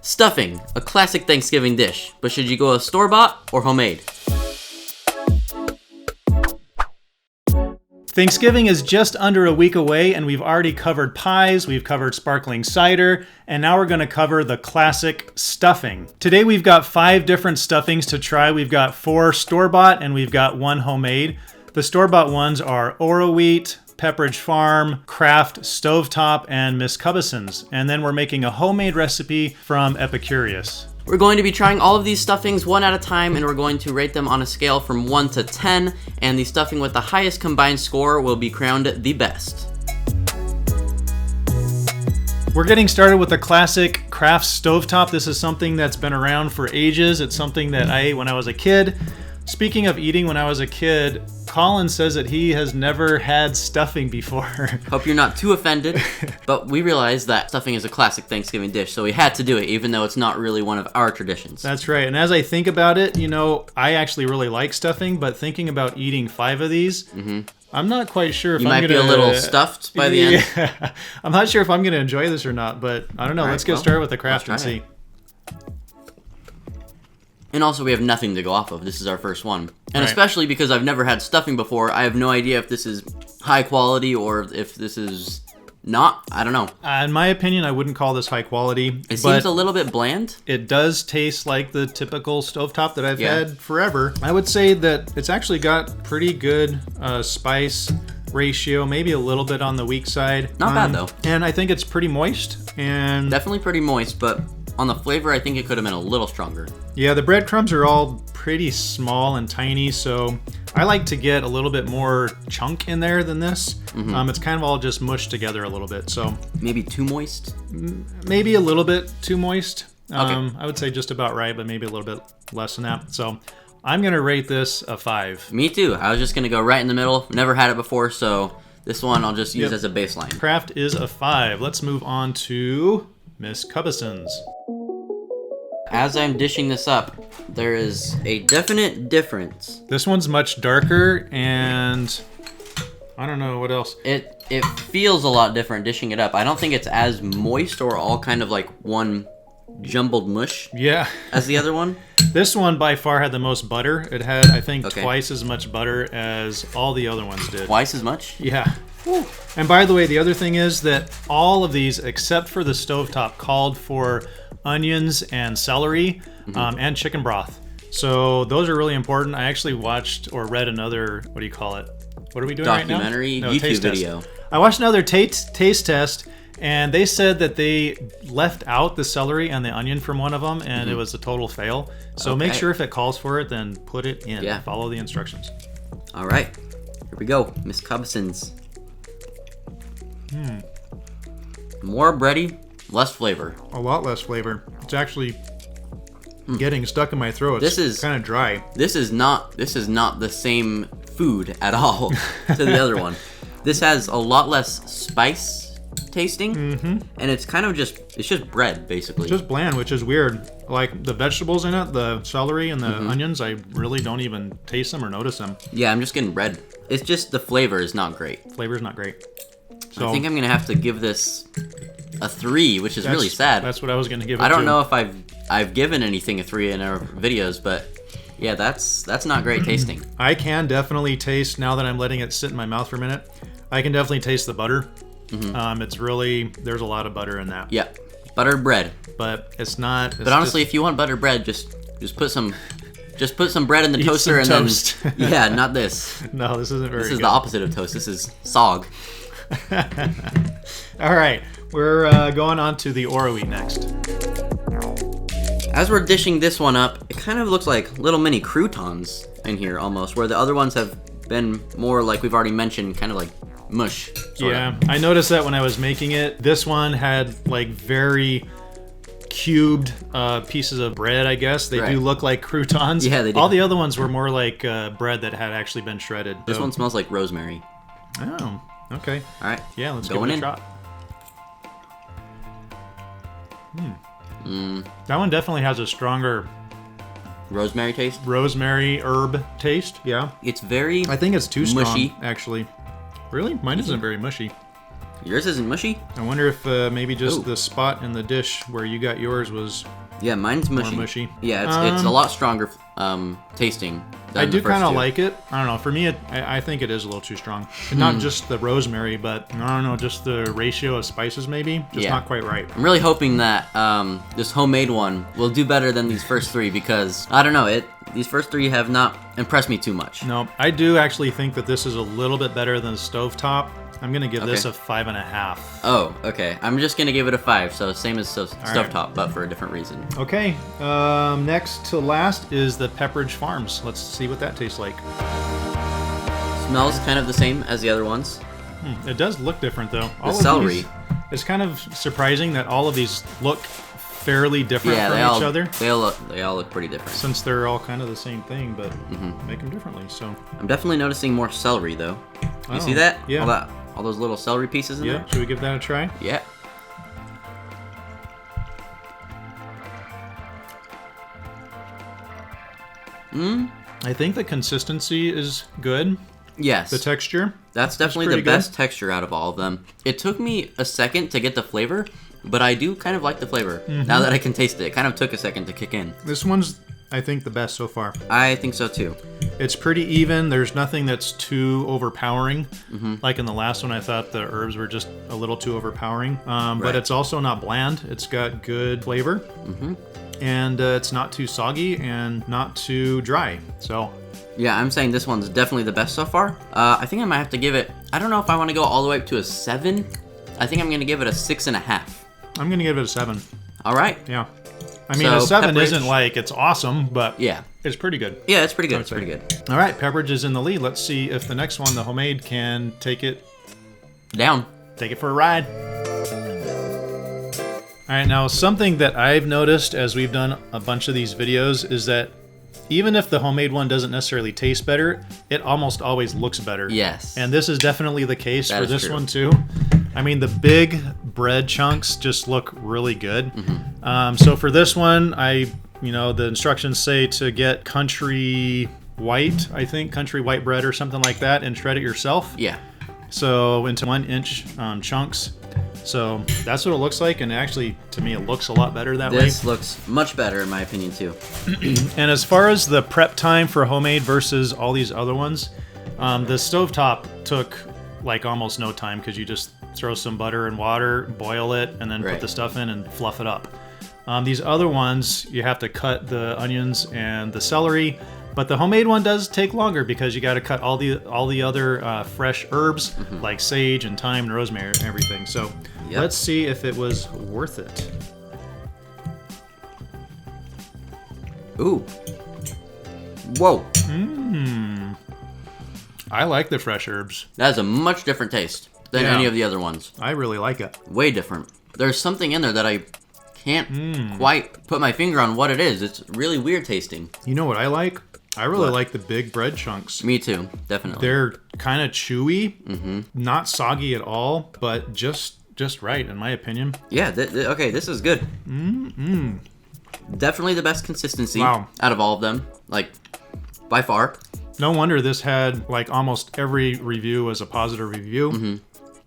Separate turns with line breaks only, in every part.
Stuffing, a classic Thanksgiving dish, but should you go store-bought or homemade?
Thanksgiving is just under a week away, and we've already covered pies, we've covered sparkling cider, and now we're going to cover the classic stuffing. Today we've got 5 different stuffings to try. We've got 4 store-bought and we've got 1 homemade. The store-bought ones are Oroi, Pepperidge Farm, Kraft, Stovetop, and Miss Cubbisons. And then we're making a homemade recipe from Epicurious.
We're going to be trying all of these stuffings one at a time, and we're going to rate them on a scale from 1 to 10, and the stuffing with the highest combined score will be crowned the best.
We're getting started with the classic Kraft Stovetop. This is something that's been around for ages. It's something that I ate when I was a kid. Speaking of eating when I was a kid, Colin says that he has never had stuffing before.
Hope you're not too offended, but we realized that stuffing is a classic Thanksgiving dish, so we had to do it, even though it's not really one of our traditions.
That's right. And as I think about it, you know, I actually really like stuffing, but thinking about eating 5 of these, I'm not quite sure if
you
I'm
might
going to...
be a little stuffed by the end.
Yeah. I'm not sure if I'm going to enjoy this or not, but I don't know. Let's get started with the Kraft and see.
And also, we have nothing to go off of. This is our first one. And especially because I've never had stuffing before, I have no idea if this is high quality or if this is not. I don't know.
In my opinion, I wouldn't call this high quality.
It seems a little bit bland.
It does taste like the typical stovetop that I've had forever. I would say that it's actually got pretty good spice ratio, maybe a little bit on the weak side.
Not bad, though.
And I think it's pretty moist. And
definitely pretty moist, but on the flavor, I think it could have been a little stronger.
Yeah, the breadcrumbs are all pretty small and tiny, so I like to get a little bit more chunk in there than this. It's kind of all just mushed together a little bit, so...
Maybe too moist?
Maybe a little bit too moist.
Okay.
I would say just about right, but maybe a little bit less than that. So I'm going to rate this a 5.
Me too. I was just going to go right in the middle. Never had it before, so this one I'll just use as a baseline.
Kraft is a 5. Let's move on to Miss Cubbisons.
As I'm dishing this up, there is a definite difference.
This one's much darker, and I don't know what else.
It feels a lot different dishing it up. I don't think it's as moist or all kind of like one jumbled mush.
Yeah.
As the other one.
This one by far had the most butter. It had, I think, twice as much butter as all the other ones did.
Twice as much?
Yeah. Woo. And by the way, the other thing is that all of these, except for the stovetop, called for onions and celery and chicken broth. So those are really important. I actually watched or read another, what do you call it? What are we doing right now?
Documentary, YouTube video.
I watched another taste test, and they said that they left out the celery and the onion from one of them, and it was a total fail. So make sure if it calls for it, then put it in.
Yeah.
Follow the instructions.
All right. Here we go. Miss Cubbisons. More bready, less flavor.
A lot less flavor. It's actually getting stuck in my throat.
This
it's
is
kind of dry.
This is not the same food at all to the other one. This has a lot less spice tasting, and it's kind of just bread basically.
It's just bland, which is weird. Like the vegetables in it, the celery and the onions, I really don't even taste them or notice them.
Yeah, I'm just getting bread. It's just the flavor is not great.
Flavor's not great. So
I think I'm gonna have to give this a 3, which is really sad.
That's what I was gonna give it.
I don't know if I've given anything a 3 in our videos, but yeah, that's not great tasting.
I can definitely taste, now that I'm letting it sit in my mouth for a minute, I can definitely taste the butter. It's really, there's a lot of butter in that.
Yeah, buttered bread.
But it's not.
But honestly, if you want buttered bread, just put some bread in the toaster and
toast.
Then yeah, not this.
No, this isn't very good.
This is the opposite of toast. This is sog.
All right, we're going on to the Oroi next.
As we're dishing this one up, it kind of looks like little mini croutons in here almost, where the other ones have been more like we've already mentioned, kind of like mush.
Yeah, I noticed that when I was making it. This one had like very cubed pieces of bread, I guess. They do look like croutons.
Yeah, they do.
All the other ones were more like bread that had actually been shredded.
This one smells like rosemary.
Oh, okay.
All right.
Yeah, let's give it a shot. That one definitely has a stronger
rosemary taste.
Rosemary herb taste. Yeah.
It's very
I think it's too strong,
mushy.
actually. Really? Mine isn't very mushy.
Yours isn't mushy?
I wonder if maybe just the spot in the dish where you got yours was
Yeah, mine's mushy.
more mushy.
Yeah, it's a lot stronger tasting.
I do kind of like it. I don't know. For me, I think it is a little too strong. And not just the rosemary, but I don't know, just the ratio of spices maybe. Just not quite right.
I'm really hoping that this homemade one will do better than these first three because, I don't know, these first three have not impressed me too much.
No, I do actually think that this is a little bit better than stovetop. I'm going to give this a 5.5.
Oh, okay. I'm just going to give it a 5, so same as stovetop, but for a different reason.
Okay, next to last is the Pepperidge Farms. Let's see what that tastes like.
Smells kind of the same as the other ones.
It does look different, though.
The celery.
It's kind of surprising that all of these look fairly different from each other.
They all look pretty different.
Since they're all kind of the same thing, but make them differently, so.
I'm definitely noticing more celery, though. You see that?
Yeah.
All those little celery pieces in there?
Yeah, should we give that a try?
Yeah.
I think the consistency is good.
Yes.
The texture.
That's definitely the best texture out of all of them. It took me a second to get the flavor, but I do kind of like the flavor. Now that I can taste it, it kind of took a second to kick in.
This one's, I think, the best so far.
I think so too.
It's pretty even. There's nothing that's too overpowering. Like in the last one, I thought the herbs were just a little too overpowering. But it's also not bland. It's got good flavor. And it's not too soggy and not too dry. So
yeah, I'm saying this one's definitely the best so far. I think I might have to give it, I don't know if I want to go all the way up to a 7. I think I'm going to give it a 6.5. I'm
going to give it a 7.
All right.
Yeah. I mean, a 7 isn't like it's awesome, but it's pretty good.
Yeah, it's pretty good. It's pretty good.
All right, Pepperidge is in the lead. Let's see if the next one, the homemade, can take it
down.
Take it for a ride. All right, now something that I've noticed as we've done a bunch of these videos is that even if the homemade one doesn't necessarily taste better, it almost always looks better.
Yes.
And this is definitely the case for this one too. I mean, the big bread chunks just look really good. So for this one, the instructions say to get country white, I think, country white bread or something like that, and shred it yourself.
Yeah.
So into 1-inch chunks. So that's what it looks like, and actually, to me, it looks a lot better that way.
This looks much better, in my opinion, too.
And as far as the prep time for homemade versus all these other ones, the stovetop took like almost no time because you just throw some butter and water, boil it, and then put the stuff in and fluff it up. These other ones, you have to cut the onions and the celery, but the homemade one does take longer because you got to cut all the other fresh herbs like sage and thyme and rosemary and everything. So let's see if it was worth it.
Ooh. Whoa.
I like the fresh herbs.
That is a much different taste than any of the other ones.
I really like it.
Way different. There's something in there that I can't quite put my finger on what it is. It's really weird tasting.
You know what I like? I really like the big bread chunks.
Me too, definitely.
They're kind of chewy, not soggy at all, but just right, in my opinion.
Yeah, okay, this is good. Definitely the best consistency out of all of them, like, by far.
No wonder this had, like, almost every review was a positive review.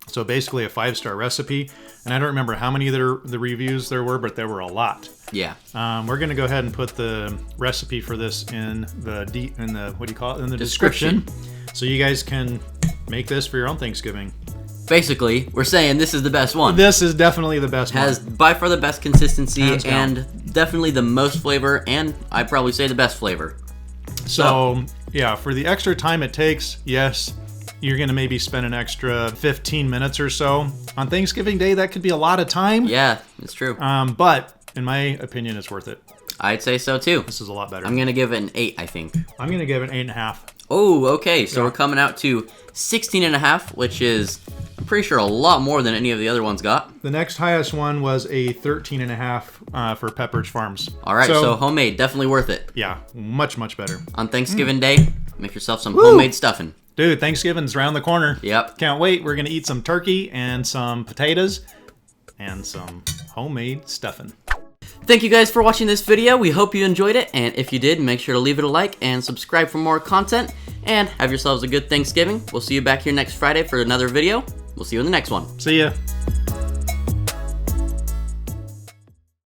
So basically a 5-star recipe. And I don't remember how many of the reviews there were, but there were a lot.
Yeah.
We're gonna go ahead and put the recipe for this in the what do you call it? In the description. So you guys can make this for your own Thanksgiving.
Basically, we're saying this is the best one.
This is definitely the best one.
Has by far the best consistency and definitely the most flavor, and I'd probably say the best flavor.
So yeah, for the extra time it takes, yes, you're going to maybe spend an extra 15 minutes or so. On Thanksgiving Day, that could be a lot of time.
Yeah, it's true.
But in my opinion, it's worth it.
I'd say so too.
This is a lot better.
I'm going to give it an 8, I think.
I'm going to give it an 8.5.
Oh, okay. So we're coming out to 16.5, which is, I'm pretty sure, a lot more than any of the other ones got.
The next highest one was a 13.5 for Pepperidge Farms.
All right, so homemade, definitely worth it.
Yeah, much, much better.
On Thanksgiving Day, make yourself some homemade stuffing.
Dude, Thanksgiving's around the corner.
Yep.
Can't wait. We're going to eat some turkey and some potatoes and some homemade stuffing.
Thank you guys for watching this video. We hope you enjoyed it. And if you did, make sure to leave it a like and subscribe for more content. And have yourselves a good Thanksgiving. We'll see you back here next Friday for another video. We'll see you in the next one.
See ya.